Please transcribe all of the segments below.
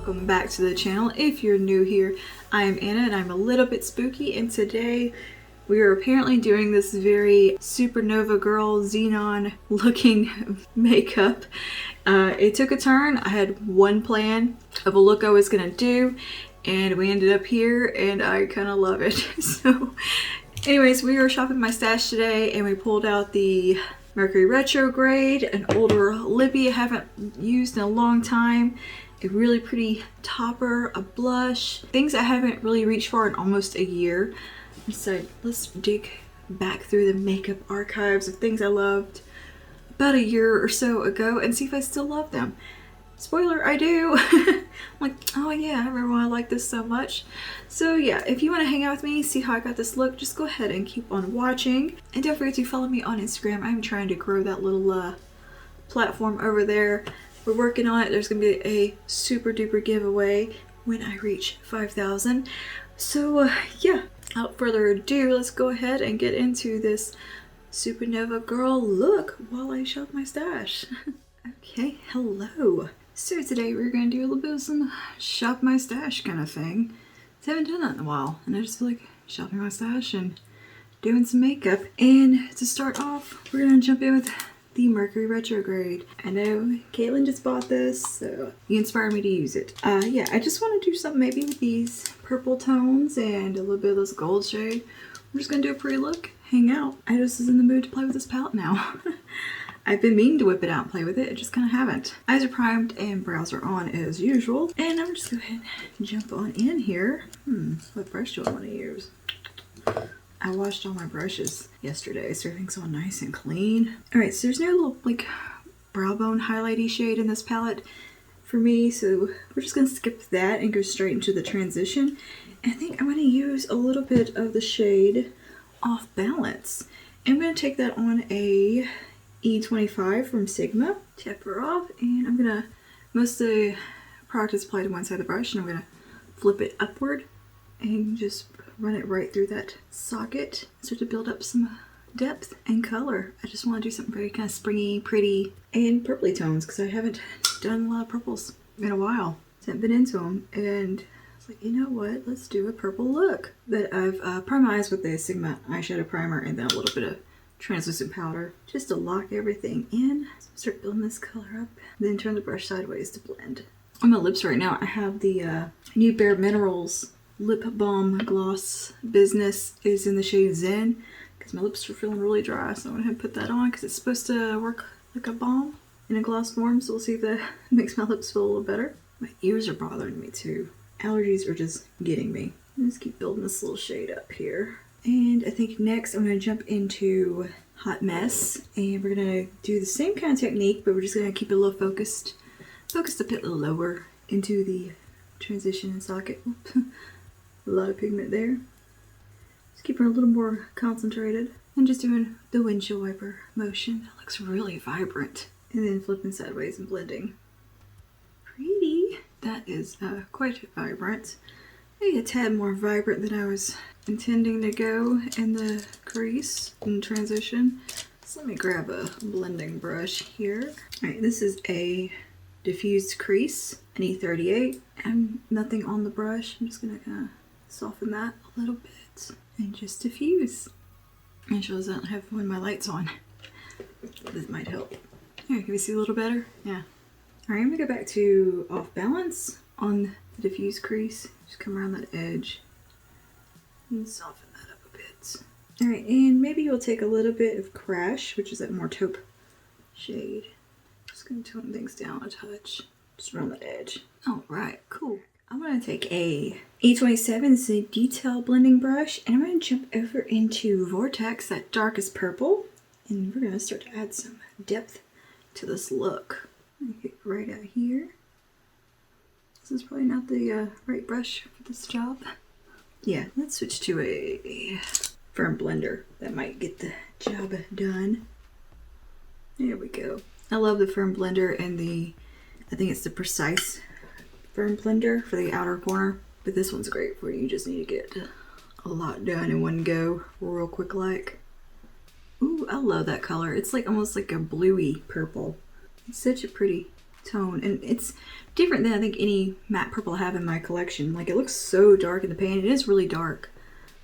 welcome back to the channel. If you're new here, I am Anna and I'm a little bit spooky, and today we are apparently doing this very supernova girl xenon looking makeup. It took a turn. I had one plan of a look I was gonna do and we ended up here and I kind of love it. So anyways, we were shopping my stash today and we pulled out the Mercury Retrograde, an older lippy I haven't used in a long time, a really pretty topper, a blush, things I haven't really reached for in almost a year. I decided let's dig back through the makeup archives of things I loved about a year or so ago and see if I still love them. Spoiler, I do. I'm like, oh yeah, I remember when I liked this so much. So yeah, if you want to hang out with me, see how I got this look, just go ahead and keep on watching. And don't forget to follow me on Instagram. I'm trying to grow that little platform over there. We're working on it. There's going to be a super duper giveaway when I reach 5,000. So yeah, without further ado, let's go ahead and get into this supernova girl look while I shop my stash. Okay, hello. So today we're going to do a little bit of some shop my stash kind of thing. I haven't done that in a while, and I just feel like shopping my stash and doing some makeup. And to start off, we're going to jump in with the Mercury Retrograde. I know Caitlin just bought this, so you inspired me to use it. Yeah, I just want to do something maybe with these purple tones and a little bit of this gold shade. We're just going to do a pretty look, hang out. I just was in the mood to play with this palette now. I've been meaning to whip it out and play with it, I just kind of haven't. Eyes are primed and brows are on as usual. And I'm just going to go ahead and jump on in here. What brush do I want to use? I washed all my brushes yesterday, so everything's all nice and clean. Alright, so there's no little like brow bone highlighty shade in this palette for me, so we're just going to skip that and go straight into the transition. And I think I'm going to use a little bit of the shade Off Balance. I'm going to take that on a E25 from Sigma, tap her off, and I'm gonna, most of the product is applied to one side of the brush, and I'm gonna flip it upward and just run it right through that socket, start to build up some depth and color. I just want to do something very kind of springy, pretty, and purpley tones, because I haven't done a lot of purples in a while. I haven't been into them, and I was like, you know what, let's do a purple look. That I've primed my eyes with the Sigma eyeshadow primer and then a little bit of translucent powder just to lock everything in. So start building this color up, then turn the brush sideways to blend. On my lips right now, I have the new Bare Minerals Lip Balm Gloss Business is in the shade Zen, because my lips are feeling really dry, so I'm gonna put that on because it's supposed to work like a balm in a gloss form, so we'll see if that makes my lips feel a little better. My ears are bothering me too. Allergies are just getting me. Let's keep building this little shade up here. And I think next I'm going to jump into Hot Mess, and we're going to do the same kind of technique, but we're just going to keep it a little focused a bit lower into the transition and socket. Oops. A lot of pigment there. Just keep her a little more concentrated, and just doing the windshield wiper motion. It looks really vibrant. And then flipping sideways and blending. Pretty. That is quite vibrant. Maybe a tad more vibrant than I was intending to go in the crease and transition. So let me grab a blending brush here. Alright, this is a diffused crease, an E38. I'm nothing on the brush. I'm just gonna kind of soften that a little bit and just diffuse. Make sure I don't have one of my lights on. This might help. Here, can we see a little better? Yeah. Alright, I'm gonna go back to Off Balance on the diffuse crease. Just come around that edge and soften that up a bit. Alright, and maybe you'll take a little bit of Crash, which is that more taupe shade. Just gonna tone things down a touch. Just around the edge. Alright, cool. I'm gonna take a E27, this is a detail blending brush, and I'm gonna jump over into Vortex, that darkest purple, and we're gonna start to add some depth to this look. Get right out here. This is probably not the right brush for this job. Yeah, let's switch to a firm blender. That might get the job done. There we go. I love the firm blender and I think it's the Precise firm blender for the outer corner. But this one's great for you. You just need to get a lot done in one go, real quick like. Ooh, I love that color. It's like almost like a bluey purple. It's such a pretty tone, and it's different than I think any matte purple I have in my collection. Like, it looks so dark in the pan. It is really dark,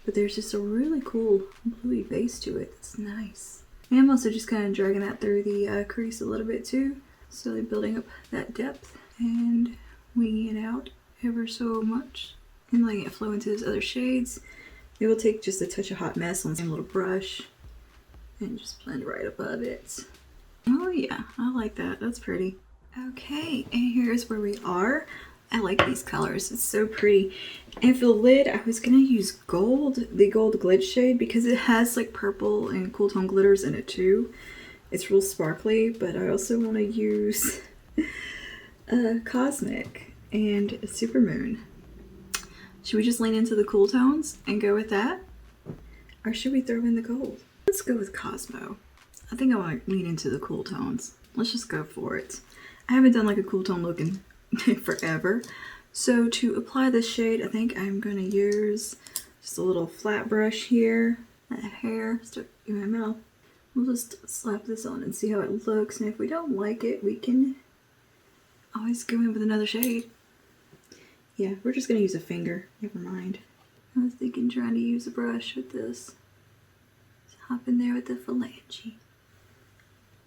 but there's just a really cool bluey base to it. It's nice. And I'm also just kind of dragging that through the crease a little bit too, slowly building up that depth and winging it out ever so much and letting it flow into those other shades. It will take just a touch of Hot Mess on the same little brush and just blend right above it. Oh yeah, I like that. That's pretty. Okay, and here's where we are. I like these colors. It's so pretty. And for the lid, I was gonna use gold, the gold glitch shade, because it has like purple and cool tone glitters in it too. It's real sparkly, but I also want to use Cosmic and Supermoon. Should we just lean into the cool tones and go with that? Or should we throw in the gold? Let's go with Cosmo. I think I want to lean into the cool tones. Let's just go for it. I haven't done like a cool tone look in forever. So to apply this shade, I think I'm going to use just a little flat brush here. That hair stuck in my mouth. We'll just slap this on and see how it looks. And if we don't like it, we can always go in with another shade. Yeah, we're just going to use a finger. Never mind. I was thinking trying to use a brush with this. Just hop in there with the phalange.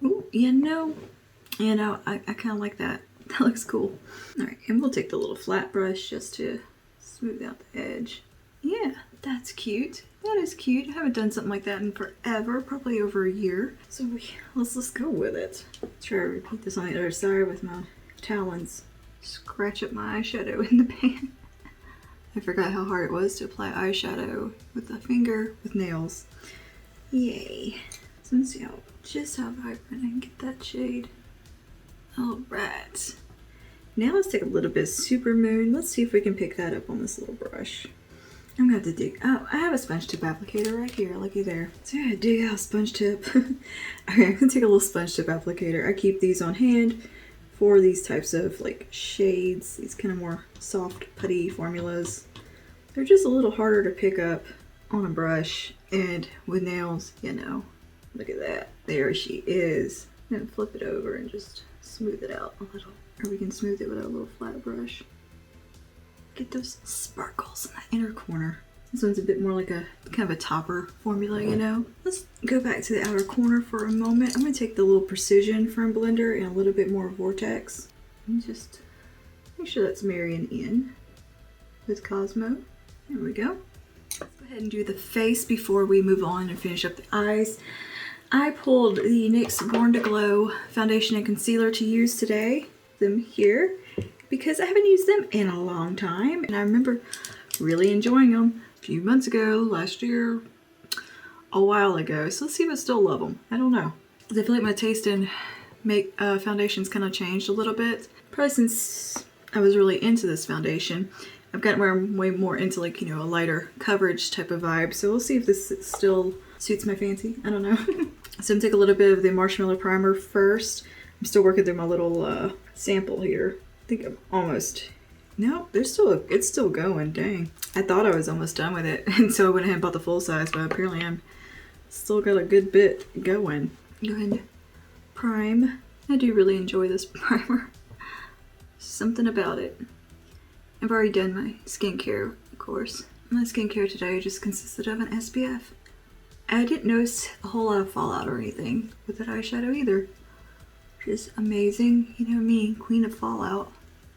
Ooh, I kind of like that. That looks cool. Alright, and we'll take the little flat brush just to smooth out the edge. Yeah, that's cute. That is cute. I haven't done something like that in forever, probably over a year. So let's go with it. Try to repeat this on the other side with my talons. Scratch up my eyeshadow in the pan. I forgot how hard it was to apply eyeshadow with a finger with nails. Yay. So let's see just how vibrant I can get that shade. Alright. Now let's take a little bit of Supermoon. Let's see if we can pick that up on this little brush. I'm gonna have to dig. Oh, I have a sponge tip applicator right here. Looky there. So I'm gonna dig out a sponge tip. Okay, I'm gonna take a little sponge tip applicator. I keep these on hand for these types of like shades, these kind of more soft putty formulas. They're just a little harder to pick up on a brush, and with nails, you know, look at that. There she is. I'm gonna flip it over and just smooth it out a little. Or we can smooth it with a little flat brush. Get those sparkles in the inner corner. This one's a bit more like a kind of a topper formula, you know. Let's go back to the outer corner for a moment. I'm gonna take the little Precision from Blender and a little bit more Vortex. And just make sure that's marrying in with Cosmo. There we go. Let's go ahead and do the face before we move on and finish up the eyes. I pulled the NYX Born to Glow foundation and concealer to use today. Them here because I haven't used them in a long time, and I remember really enjoying them a few months ago, last year, a while ago. So let's see if I still love them. I don't know. I feel like my taste in foundations kind of changed a little bit. Probably since I was really into this foundation. I've gotten way more into like, you know, a lighter coverage type of vibe. So we'll see if this still suits my fancy. I don't know. So I'm gonna take a little bit of the Marshmallow Primer first. I'm still working through my little sample here. I think I'm almost... No, it's still going, dang. I thought I was almost done with it, and so I went ahead and bought the full size, but apparently I'm still got a good bit going. Go ahead and prime. I do really enjoy this primer. Something about it. I've already done my skincare, of course. My skincare today just consisted of an SPF. I didn't notice a whole lot of fallout or anything with that eyeshadow either. Just amazing. You know me, queen of fallout.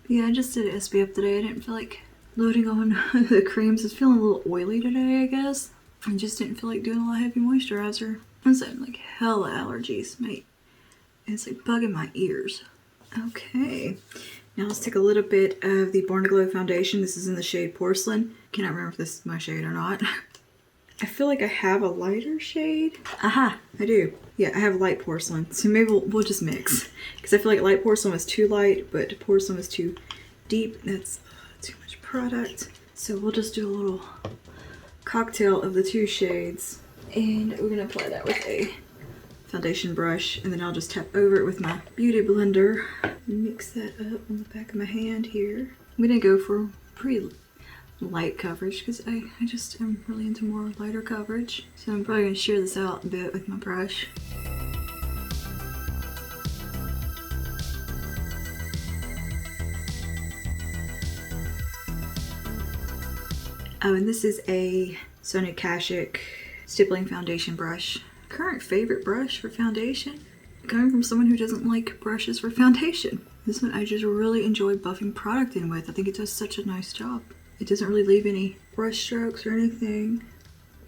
Yeah, I just did an SPF today. I didn't feel like loading on the creams. I was feeling a little oily today, I guess. I just didn't feel like doing a lot of heavy moisturizer. I was having like hella allergies, mate. It's like bugging my ears. Okay, now let's take a little bit of the Born to Glow foundation. This is in the shade Porcelain. Cannot remember if this is my shade or not. I feel like I have a lighter shade. Aha, I do. Yeah, I have light Porcelain. So maybe we'll just mix. Because I feel like light Porcelain was too light, but Porcelain was too deep. That's too much product. So we'll just do a little cocktail of the two shades. And we're going to apply that with a foundation brush. And then I'll just tap over it with my Beauty Blender. And mix that up on the back of my hand here. I'm going to go for pretty light coverage because I just am really into more lighter coverage. So I'm probably going to shear this out a bit with my brush. Oh, and this is a Sonia Kashuk stippling foundation brush. Current favorite brush for foundation. Coming from someone who doesn't like brushes for foundation. This one I just really enjoy buffing product in with. I think it does such a nice job. It doesn't really leave any brush strokes or anything.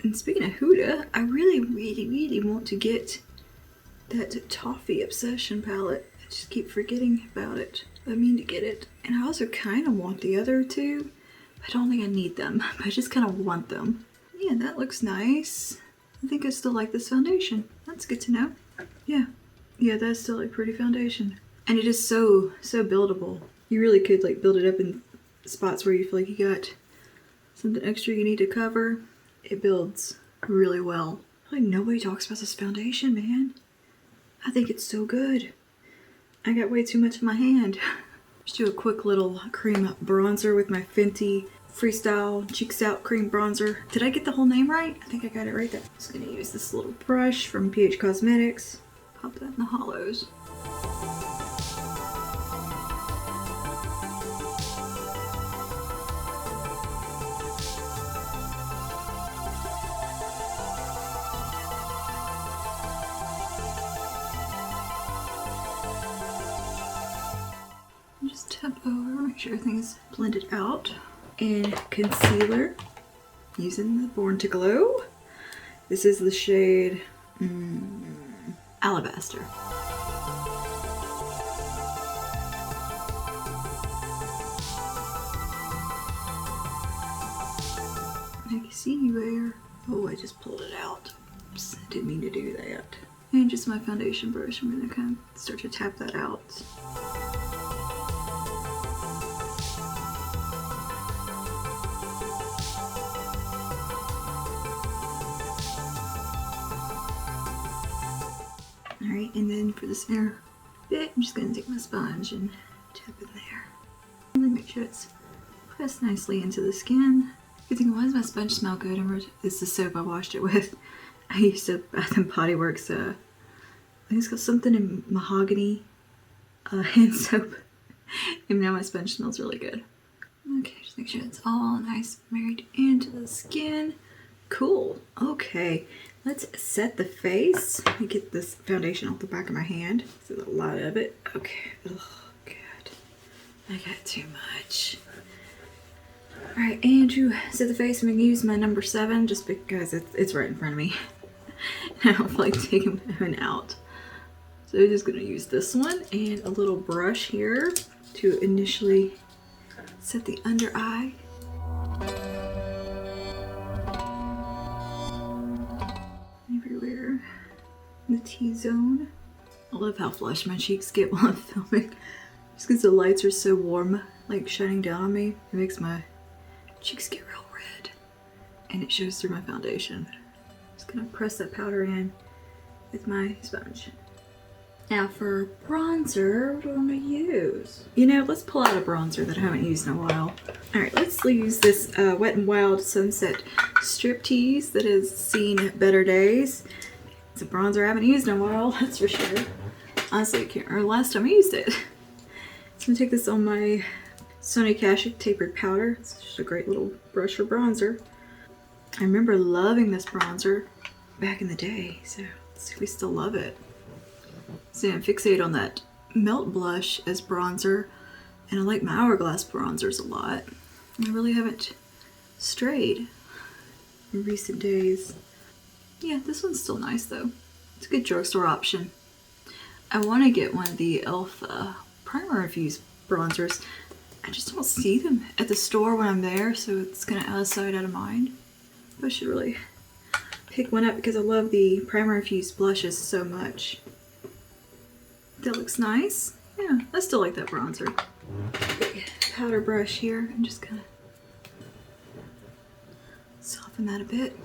And speaking of Huda, I really want to get that Toffee Obsession palette. I just keep forgetting about it. I mean to get it. And I also kind of want the other two. I don't think I need them, but I just kind of want them. Yeah, that looks nice. I think I still like this foundation. That's good to know. Yeah, that's still a pretty foundation. And it is so buildable. You really could like build it up in spots where you feel like you got something extra you need to cover. It builds really well. Like nobody talks about this foundation, man. I think it's so good. I got way too much in my hand. Just do a quick little cream bronzer with my Fenty Freestyle Cheeks Out Cream Bronzer. Did I get the whole name right? I think I got it right there. I'm just gonna use this little brush from PH Cosmetics. Pop that in the hollows. Just tap over, make sure everything's blended out. And concealer, using the Born to Glow. This is the shade Alabaster. I can see you there. Oh, I just pulled it out. Oops, I didn't mean to do that. And just my foundation brush, I'm gonna kind of start to tap that out. Alright, and then for this inner bit, I'm just going to take my sponge and tap in there. And then make sure it's pressed nicely into the skin. Good thing, why does my sponge smell good? It's the soap I washed it with. I used a Bath and Body Works, I think it's got something in mahogany hand soap. And now my sponge smells really good. Okay, just make sure it's all nice married into the skin. Cool. Okay, let's set the face. Let me get this foundation off the back of my hand. There's a lot of it. Okay. Oh, God. I got too much. Alright, and to set the face, I'm going to use my number 7 just because it's right in front of me. I don't feel like taking one out. So I'm just going to use this one and a little brush here to initially set the under eye. Everywhere in the T-zone. I love how flushed my cheeks get while I'm filming. Just because the lights are so warm, like shining down on me, it makes my cheeks get real red. And it shows through my foundation. Just gonna press that powder in with my sponge. Now for bronzer, what do I want to use? You know, let's pull out a bronzer that I haven't used in a while. Alright, let's use this Wet n Wild Sunset Striptease that has seen better days. It's a bronzer I haven't used in a while, that's for sure. Honestly, I can't remember the last time I used it. So I'm gonna take this on my Sonia Kashuk Tapered Powder. It's just a great little brush for bronzer. I remember loving this bronzer back in the day, so let's see if we still love it. See, I'm fixated on that Melt Blush as bronzer, and I like my Hourglass bronzers a lot. I really haven't strayed in recent days. Yeah, this one's still nice though. It's a good drugstore option. I want to get one of the e.l.f. Primer Infused bronzers. I just don't see them at the store when I'm there, so it's kind of out of sight, out of mind. I should really pick one up because I love the Primer Infused blushes so much. That looks nice. Yeah, I still like that bronzer. Big powder brush here and just kind of soften that a bit.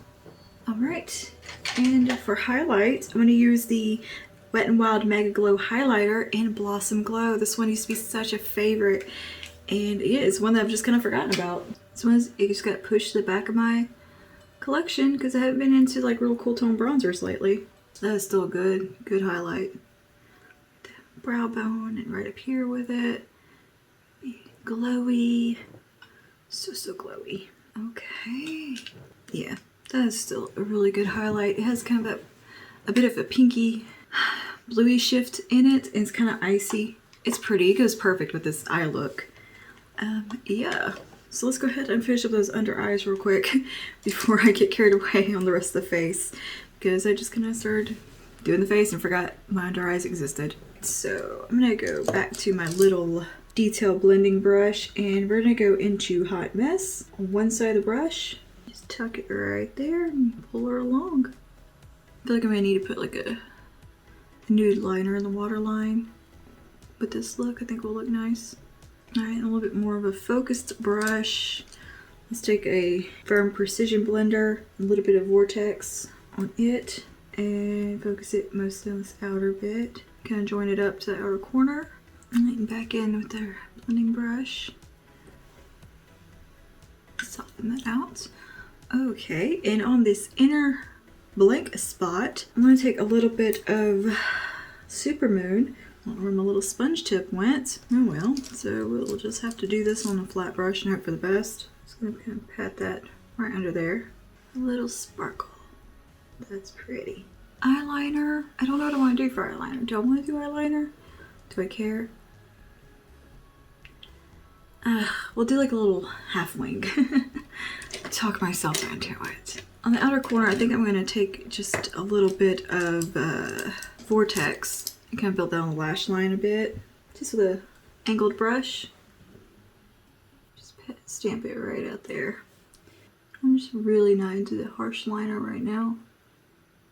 Alright, and for highlight, I'm going to use the Wet n Wild Mega Glow Highlighter in Blossom Glow. This one used to be such a favorite, and yeah, it's one that I've just kind of forgotten about. This one it just got pushed to the back of my collection because I haven't been into like real cool tone bronzers lately. That is still a good highlight. The brow bone and right up here with it. Glowy. So glowy. Okay. Yeah, that is still a really good highlight. It has kind of a bit of a pinky bluey shift in it, and it's kind of icy. It's pretty. It goes perfect with this eye look. Yeah. So let's go ahead and finish up those under eyes real quick before I get carried away on the rest of the face, because I just kind of started doing the face and forgot my under eyes existed. So I'm gonna go back to my little detail blending brush, and we're gonna go into Hot Mess on one side of the brush. Just tuck it right there and pull her along. I feel like I'm gonna need to put like a nude liner in the waterline, but this look I think will look nice. All right, a little bit more of a focused brush. Let's take a firm precision blender, a little bit of vortex on it, and focus it mostly on this outer bit. Kind of join it up to the outer corner. And then back in with our blending brush. Soften that out. Okay, and on this inner blank spot, I'm going to take a little bit of Supermoon. I don't know where my little sponge tip went. Oh well, so we'll just have to do this on a flat brush and hope for the best. Just going to kind of pat that right under there. A little sparkle. That's pretty. Eyeliner. I don't know what I want to do for eyeliner. Do I want to do eyeliner? Do I care? We'll do like a little half wing. Talk myself into it. On the outer corner, I think I'm going to take just a little bit of Vortex and kind of build that on the lash line a bit. Just with a angled brush. Just stamp it right out there. I'm just really not into the harsh liner right now.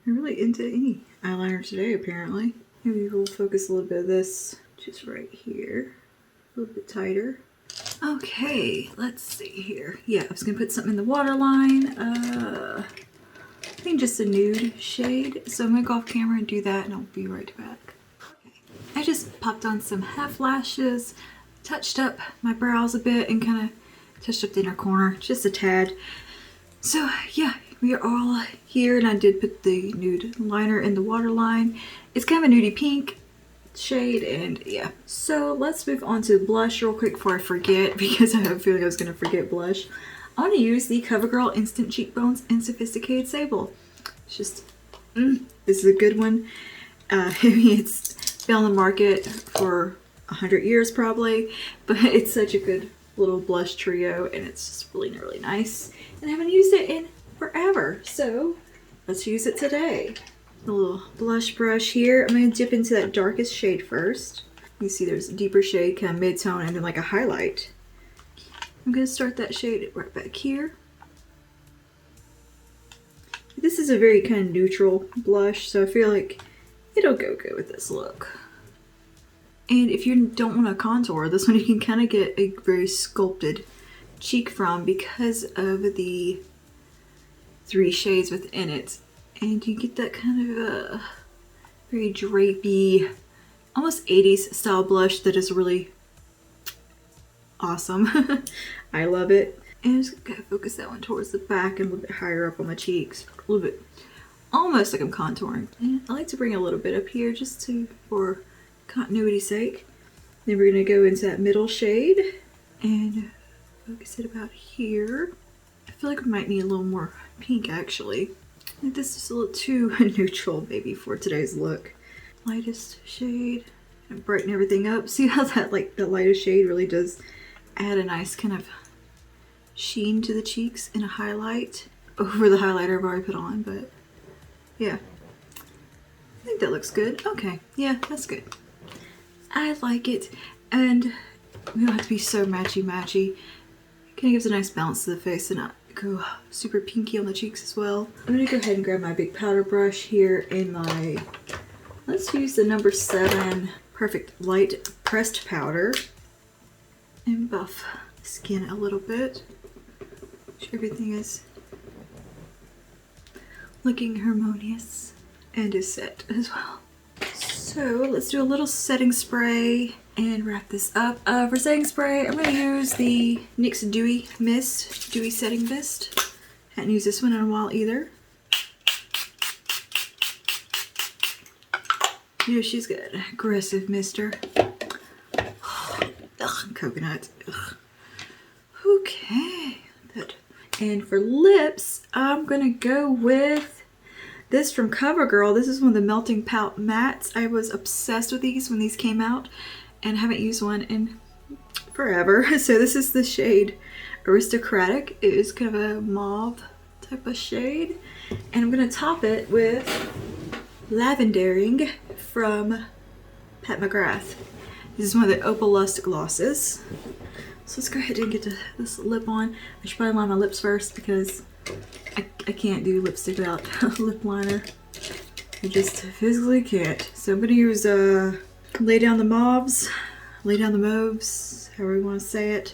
I'm really into any eyeliner today, apparently. Maybe we'll focus a little bit of this just right here. A little bit tighter. Okay, let's see here. Yeah, I was gonna put something in the waterline. I think just a nude shade. So I'm gonna go off camera and do that, and I'll be right back. Okay. I just popped on some half lashes, touched up my brows a bit, and kind of touched up the inner corner, just a tad. So yeah, we are all here, and I did put the nude liner in the waterline. It's kind of a nudie pink shade, and yeah. So let's move on to blush real quick before I forget, because I have a feeling I was going to forget blush. I want to use the CoverGirl Instant Cheekbones in Sophisticated Sable. It's just, this is a good one. I mean, it's been on the market for 100 years probably, but it's such a good little blush trio, and it's just really, really nice. And I haven't used it in forever, so let's use it today. A little blush brush here. I'm going to dip into that darkest shade first. You see there's a deeper shade, kind of mid-tone, and then like a highlight. I'm going to start that shade right back here. This is a very kind of neutral blush, so I feel like it'll go good with this look. And if you don't want to contour, this one you can kind of get a very sculpted cheek from because of the 3 shades within it. And you get that kind of a very drapey, almost 80s style blush that is really awesome. I love it. And I'm just gonna focus that one towards the back and a little bit higher up on the cheeks. A little bit, almost like I'm contouring. And I like to bring a little bit up here just for continuity's sake. Then we're gonna go into that middle shade and focus it about here. I feel like we might need a little more pink actually. I think this is a little too neutral maybe for today's look. Lightest shade and brighten everything up. See how that the lightest shade really does add a nice kind of sheen to the cheeks in a highlight over the highlighter I've already put on, but yeah. I think that looks good. Okay, yeah, that's good. I like it, and we don't have to be so matchy-matchy. Kind of gives a nice balance to the face and not go super pinky on the cheeks as well. I'm gonna go ahead and grab my big powder brush here in my, let's use the number 7 Perfect Light Pressed Powder and buff the skin a little bit. Make sure everything is looking harmonious and is set as well. So let's do a little setting spray and wrap this up. For setting spray, I'm going to use the NYX Dewy Mist, Dewy Setting Mist. Hadn't used this one in a while either. Yeah, she's got an aggressive mister. Ugh, coconut. Ugh. Okay. That And for lips, I'm gonna go with this from CoverGirl. This is one of the Melting Pout mattes. I was obsessed with these when these came out and haven't used one in forever. So this is the shade Aristocratic. It is kind of a mauve type of shade. And I'm gonna top it with Lavendering from Pat McGrath. This is one of the Opal Lust glosses. So let's go ahead and get this lip on. I should probably line my lips first because I can't do lipstick without lip liner. I just physically can't. So I'm gonna use Lay Down the Mauves, Lay Down the Mauves, however you want to say it.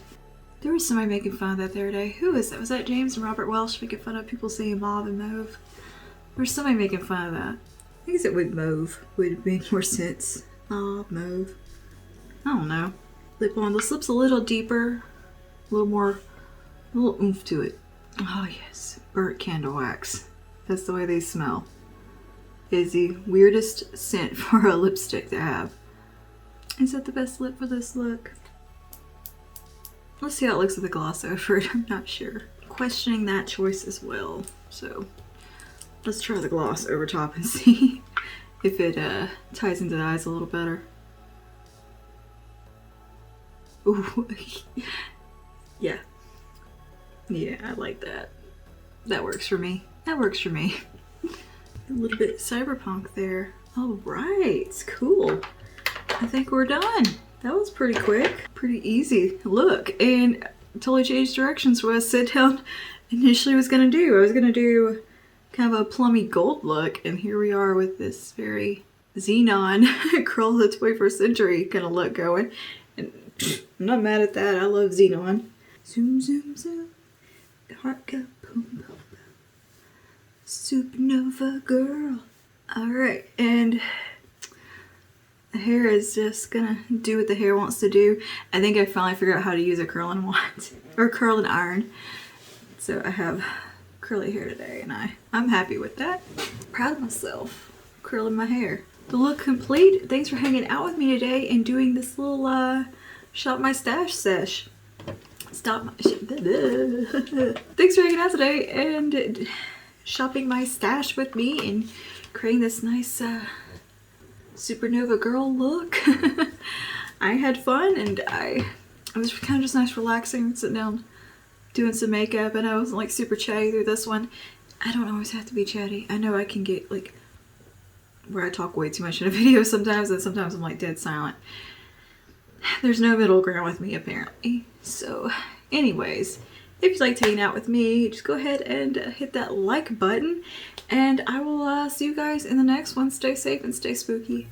There was somebody making fun of that the other day. Who was that? Was that James and Robert Welsh making fun of people saying mauve and mauve? There's somebody making fun of that. I guess it would mauve would make more sense. Mauve, mauve. I don't know. Lip on. This lip's a little deeper, a little oomph to it. Oh yes, burnt candle wax. That's the way they smell. It is the weirdest scent for a lipstick to have. Is that the best lip for this look? Let's see how it looks with the gloss over it. I'm not sure. Questioning that choice as well. So let's try the gloss over top and see if it ties into the eyes a little better. Ooh, yeah. Yeah, I like that. That works for me. That works for me. A little bit cyberpunk there. All right, cool. I think we're done. That was pretty quick, pretty easy look, and totally changed directions from what I said down initially was gonna do. I was gonna do kind of a plummy gold look, and here we are with this very xenon girl of the 21st century kind of look going. And I'm not mad at that. I love xenon. Zoom, zoom, zoom. Heart go boom, boom, boom. Supernova girl. All right, and the hair is just gonna do what the hair wants to do. I think I finally figured out how to use a curling wand or curling iron. So I have curly hair today, and I'm happy with that. Proud of myself curling my hair. The look complete. Thanks for hanging out with me today and doing this little shop my stash sesh. Stop my Thanks for hanging out today and shopping my stash with me and creating this nice supernova girl look. I had fun, and it was kind of just nice relaxing, sitting down doing some makeup, and I wasn't like super chatty through this one. I don't always have to be chatty. I know I can get like where I talk way too much in a video sometimes, and sometimes I'm like dead silent. There's no middle ground with me apparently. So anyways, if you'd like to hang out with me, just go ahead and hit that like button, and I will see you guys in the next one. Stay safe and stay spooky.